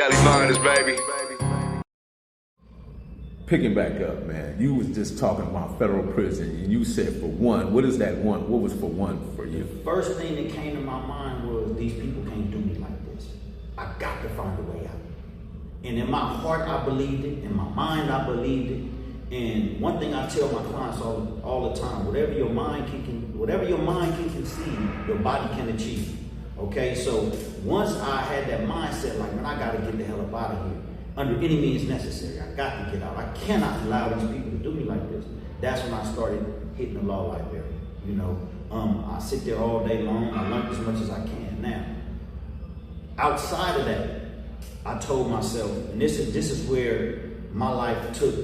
Kelly Miners, baby. Picking back up, man, you was just talking about federal prison, and you said for one. What is that one? What was for one for you? The first thing that came to my mind was these people can't do me like this. I got to find a way out. And in my heart, I believed it. In my mind, I believed it. And one thing I tell my clients all the time: whatever your mind can conceive, your body can achieve. Okay, so once I had that mindset, like, man, I got to get the hell up out of here. Under any means necessary, I got to get out. I cannot allow these people to do me like this. That's when I started hitting the law library. You know, I sit there all day long. I learn as much as I can. Now, outside of that, I told myself, and this is where my life took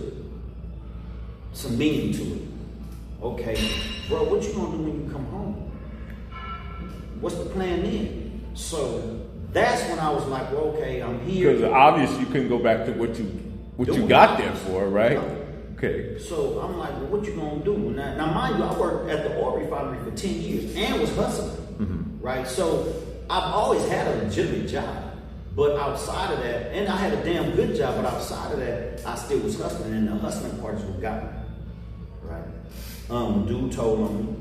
some meaning to it. Okay, bro, what you gonna do when you come home? What's the plan then? So that's when I was like, well, okay, I'm here. Because obviously you couldn't go back to what you got there for, right? Okay. So I'm like, well, what you gonna do? Now mind you, I worked at the oil refinery for 10 years and was hustling, right? So I've always had a legitimate job. But outside of that, and I had a damn good job, but outside of that, I still was hustling, and the hustling part is what got me, right? Dude told on me,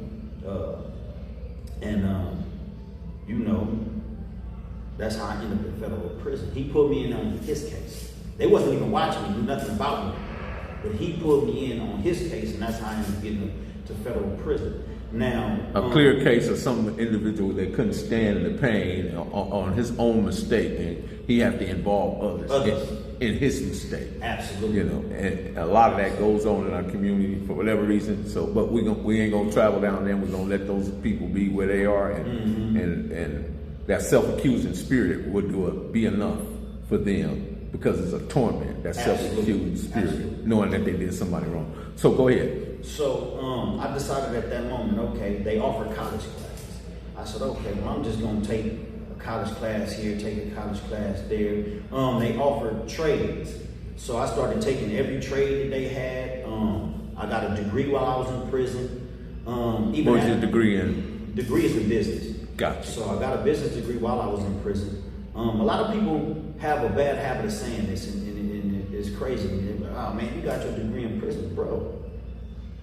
you know, that's how I ended up in federal prison. He put me in on his case. They wasn't even watching me, knew nothing about me, but he put me in on his case, and that's how I ended up getting to federal prison. Now, a clear case of some individual that couldn't stand the pain on his own mistake, and he had to involve others. In his mistake. Absolutely. You know, and a lot of that goes on in our community for whatever reason. So, but we ain't gonna travel down there. We're gonna let those people be where they are, and that self-accusing spirit would be enough for them, because it's a torment. That self-accusing spirit, knowing that they did somebody wrong. So go ahead. So I decided at that moment, okay, they offer college classes. I said, okay, well, I'm just gonna take a college class here, take a college class there. They offered trades. So I started taking every trade that they had. I got a degree while I was in prison. What was your degree in? Degree is in business. Gotcha. So I got a business degree while I was in prison. A lot of people have a bad habit of saying this, and it's crazy. Like, oh man, you got your degree in prison, bro.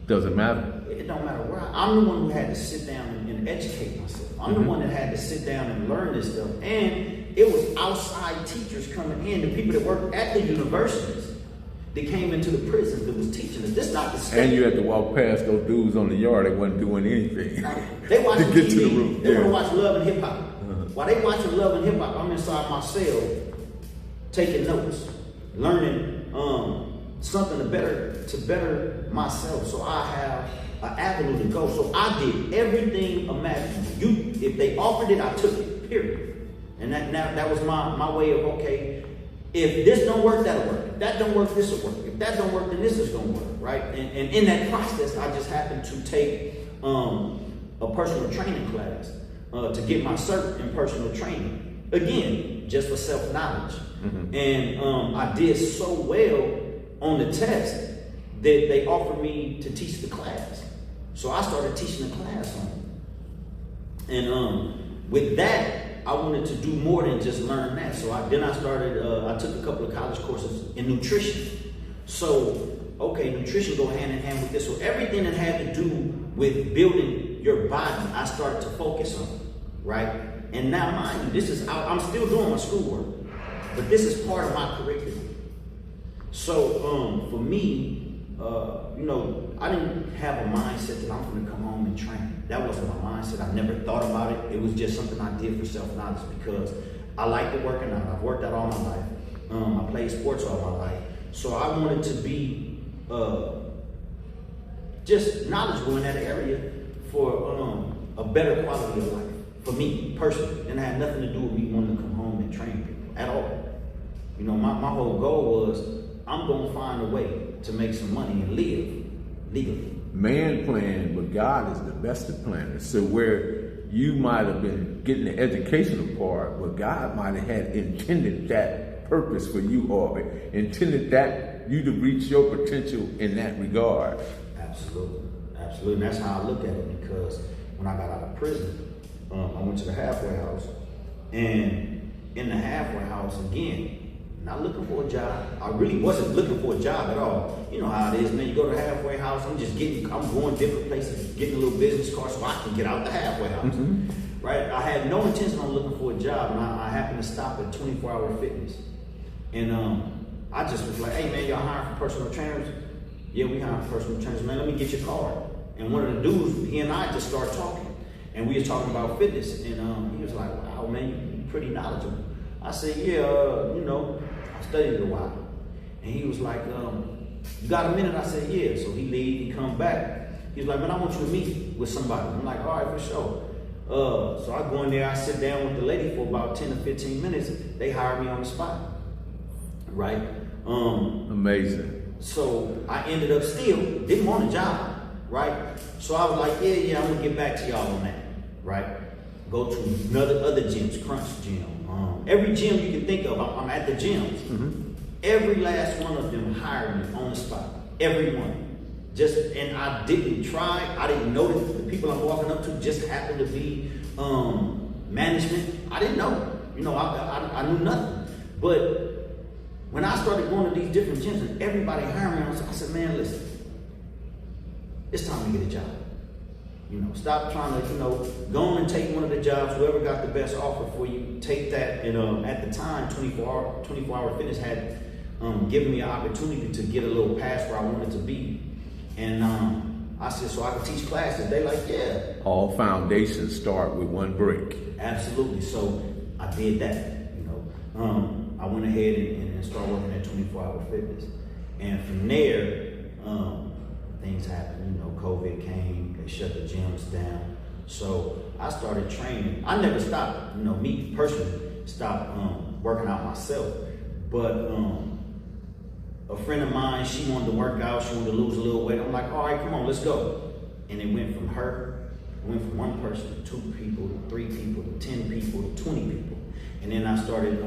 Doesn't matter. It don't matter where. I'm the one who had to sit down and educate myself. I'm the one that had to sit down and learn this stuff. And it was outside teachers coming in, the people that worked at the universities that came into the prisons that was teaching us. This not the state. And you had to walk past those dudes on the yard that wasn't doing anything. They watching to get TV. to the room. They want to watch Love and Hip Hop. While they watching Love and Hip Hop, I'm inside my cell taking notes, learning something to better myself. So I have an avenue to go. So I did everything imaginable. If they offered it, I took it. Period. And that was my way of, okay, if this don't work, that'll work. If that don't work, this will work. If that don't work, then this is gonna work, right? And in that process, I just happened to take a personal training class to get my cert in personal training. Again, just for self-knowledge. And I did so well on the test that they offered me to teach the class. So I started teaching the class on it. And with that, I wanted to do more than just learn that. So I took a couple of college courses in nutrition. So, okay, nutrition go hand in hand with this. So everything that had to do with building your body, I started to focus on, right? And now, mind you, I'm still doing my schoolwork, but this is part of my curriculum. So for me, you know, I didn't have a mindset that I'm going to come home and train. That wasn't my mindset. I never thought about it. It was just something I did for self-knowledge because I like to working out. I've worked out all my life. I played sports all my life. So I wanted to be just knowledgeable in that area for a better quality of life for me personally. And it had nothing to do with me wanting to come home and train people at all. You know, my whole goal was I'm going to find a way to make some money and live legally. Man planned, but God is the best of planners. So where you might have been getting the educational part, but God might have had intended that purpose for you, or intended that you to reach your potential in that regard. Absolutely. Absolutely. And that's how I look at it, because when I got out of prison, I went to the halfway house, and in the halfway house, again, not looking for a job. I really wasn't looking for a job at all. You know how it is, man. You go to a halfway house. I'm going different places, getting a little business card so I can get out the halfway house. Right? I had no intention on looking for a job, and I happened to stop at 24-Hour Fitness. And I just was like, hey, man, y'all hiring for personal trainers? Yeah, we hiring for personal trainers. Man, let me get your card. And one of the dudes, he and I just started talking. And we was talking about fitness. And he was like, wow, man, you're pretty knowledgeable. I said, yeah, you know, I studied it a while. And he was like, you got a minute? I said, yeah. So he leave, he come back. He was like, man, I want you to meet with somebody. I'm like, all right, for sure. So I go in there, I sit down with the lady for about 10 to 15 minutes. They hired me on the spot. Right? Amazing. So I ended up still, didn't want a job. Right? So I was like, yeah, I'm gonna get back to y'all on that. Right? Go to other gyms, Crunch Gym. Every gym you can think of, I'm at the gyms. Every last one of them hired me on the spot. Every one. And I didn't try. I didn't know that the people I'm walking up to just happened to be management. I didn't know. You know, I knew nothing. But when I started going to these different gyms and everybody hiring me, I said, man, listen, it's time to get a job. You know, stop trying to, go on and take one of the jobs. Whoever got the best offer for you, take that. And at the time, 24-Hour Fitness had given me an opportunity to get a little pass where I wanted to be. And I said, so I could teach classes. They like, yeah. All foundations start with one brick. Absolutely. So I did that. I went ahead and started working at 24-Hour Fitness. And from there, things happened. COVID came, they shut the gyms down. So I started training. I never stopped, me personally, stopped working out myself. But a friend of mine, she wanted to work out, she wanted to lose a little weight. I'm like, all right, come on, let's go. And it went from one person to 2 people, to 3 people, to 10 people, to 20 people. And then I started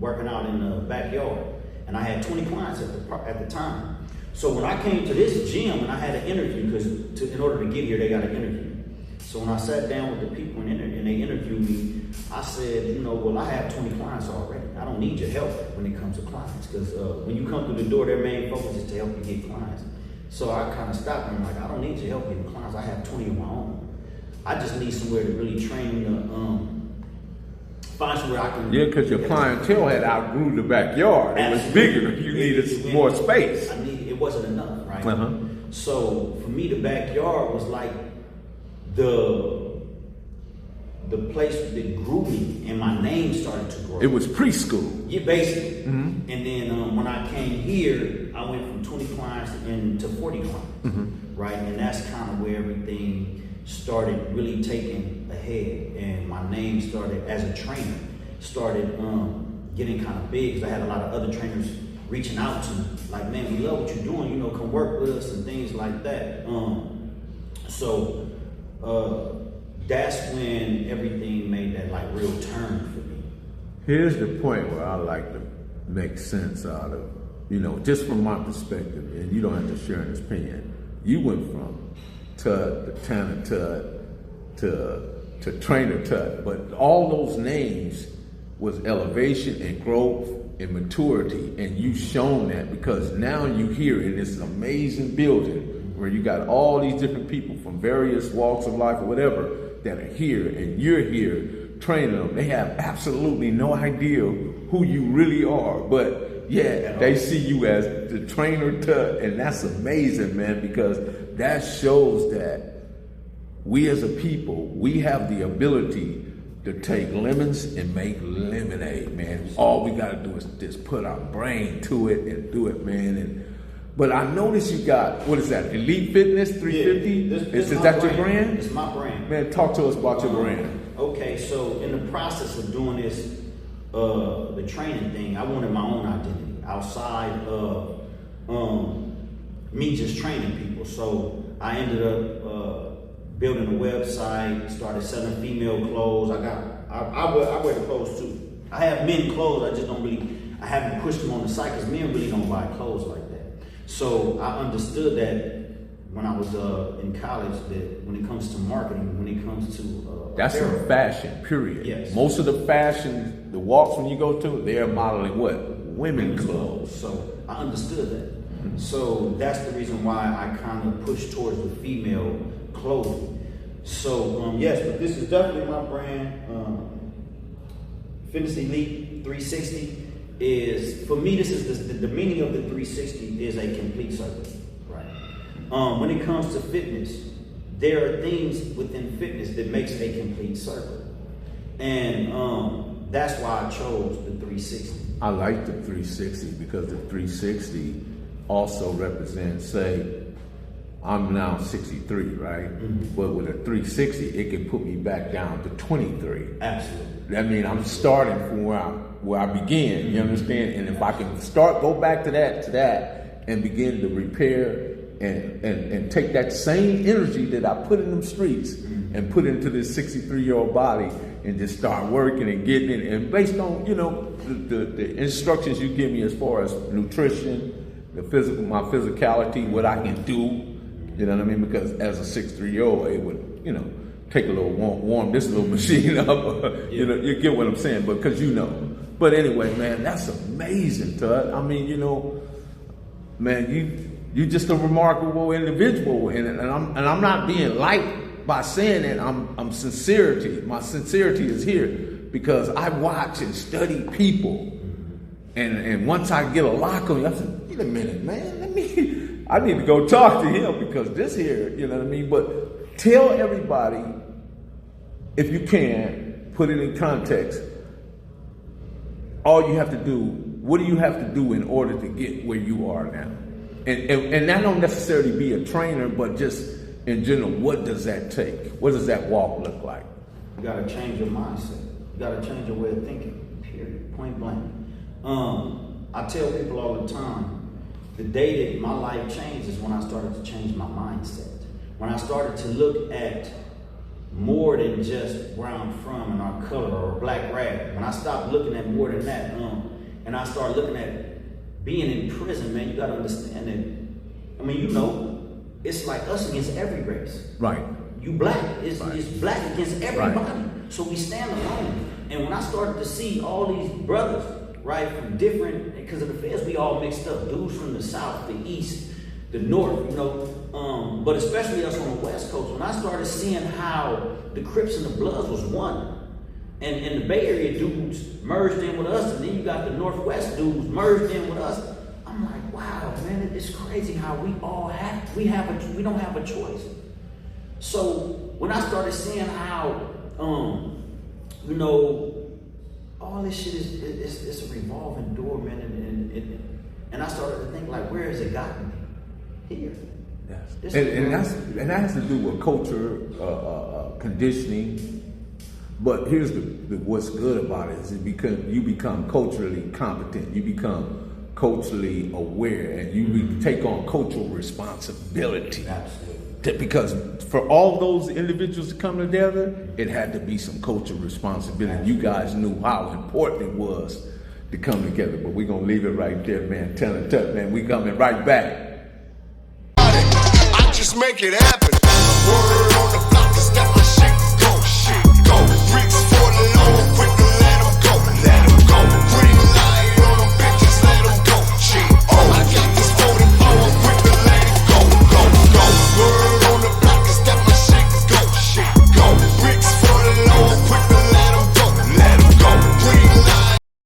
working out in the backyard. And I had 20 clients at the time. So when I came to this gym and I had an interview, because in order to get here, they got an interview. So when I sat down with the people and they interviewed me, I said, well, I have 20 clients already. I don't need your help when it comes to clients, because when you come through the door, their main focus is to help you get clients. So I kind of stopped and I'm like, I don't need your help getting clients. I have 20 of my own. I just need somewhere to really train find somewhere I can. Yeah, because your clientele had outgrew the backyard. It was bigger. You needed more space. It wasn't enough, right? So for me, the backyard was like the place that grew me, and my name started to grow. It was preschool. Yeah, basically. And then when I came here, I went from 20 clients to 40 clients, right? And that's kind of where everything started really taking ahead, and my name started as a trainer started getting kind of big, because I had a lot of other trainers reaching out to me, like, man, we love what you're doing, come work with us and things like that. So that's when everything made that like real turn for me. Here's the point where I like to make sense out of, just from my perspective, and you don't have to share an opinion. You went from Tutt to Trainer-Tutt to Trainer-Tutt, but all those names was elevation and growth and maturity, and you've shown that, because now you here in this amazing building where you got all these different people from various walks of life or whatever that are here, and you're here training them. They have absolutely no idea who you really are, but yeah, they see you as the Trainer-Tutt, and that's amazing, man, because that shows that we as a people, we have the ability to take lemons and make lemonade, man. All we gotta do is just put our brain to it and do it, man. But I noticed you got, what is that, Elite Fitness 350? Yeah, is that your brand? It's my brand. Man, talk to us about your brand. Okay, so in the process of doing this, the training thing, I wanted my own identity outside of me just training people. So I ended up building a website, started selling female clothes. I wear the clothes too. I have men clothes, I haven't pushed them on the site, because men really don't buy clothes like that. So I understood that when I was in college, that when it comes to marketing, when it comes to that's in fashion, period. Yes. Most of the fashion, the walks when you go to, they're modeling what? women's clothes. So I understood that. So that's the reason why I kind of push towards the female clothing. So yes, but this is definitely my brand. Fitness Elite 360 is, for me, this is the meaning of the 360 is a complete circle, right? When it comes to fitness, there are things within fitness that makes a complete circle. And that's why I chose the 360. I like the 360 because the 360 also represents, say, I'm now 63, right? But with a 360, it can put me back down to 23. Absolutely. That means I'm starting from where I began, you understand? And if I can go back to that, and begin to repair and take that same energy that I put in them streets and put into this 63-year-old body and just start working and getting it. And based on, the instructions you give me as far as nutrition, my physicality, what I can do, you know what I mean? Because as a 63-year-old, it would, take a little warm this little machine up. You get what I'm saying, because But anyway, man, that's amazing, Tutt. I mean, man, you just a remarkable individual, and I'm not being light by saying that. I'm sincerity. My sincerity is here because I watch and study people, and once I get a lock on you, I say, wait a minute, man, I need to go talk to him because this here, you know what I mean? But tell everybody, if you can, put it in context, all you have to do, what do you have to do in order to get where you are now? And that don't necessarily be a trainer, but just in general, what does that take? What does that walk look like? You gotta change your mindset. You gotta change your way of thinking, period, point blank. I tell people all the time, the day that my life changed is when I started to change my mindset. When I started to look at more than just where I'm from and our color or a black rag. When I stopped looking at more than that, and I started looking at being in prison, man, you gotta understand that. I mean, it's like us against every race. Right. You black, it's black against everybody. Right. So we stand alone. And when I started to see all these brothers, right, from different, because of the feds, we all mixed up. Dudes from the south, the east, the north, but especially us on the West Coast. When I started seeing how the Crips and the Bloods was one, and the Bay Area dudes merged in with us, and then you got the Northwest dudes merged in with us. I'm like, wow, man, it's crazy how we don't have a choice. So when I started seeing how, all this shit is a revolving door, man, and I started to think, like, where has it gotten me? Here. Yes. And that has to do with culture, conditioning. But here's what's good about it is you become culturally competent. You become culturally aware, and you take on cultural responsibility. Absolutely. Because for all those individuals to come together, it had to be some cultural responsibility. Absolutely. You guys knew how important it was to come together. But we're going to leave it right there, man. Trainer-Tutt, man. We coming right back. I just make it happen.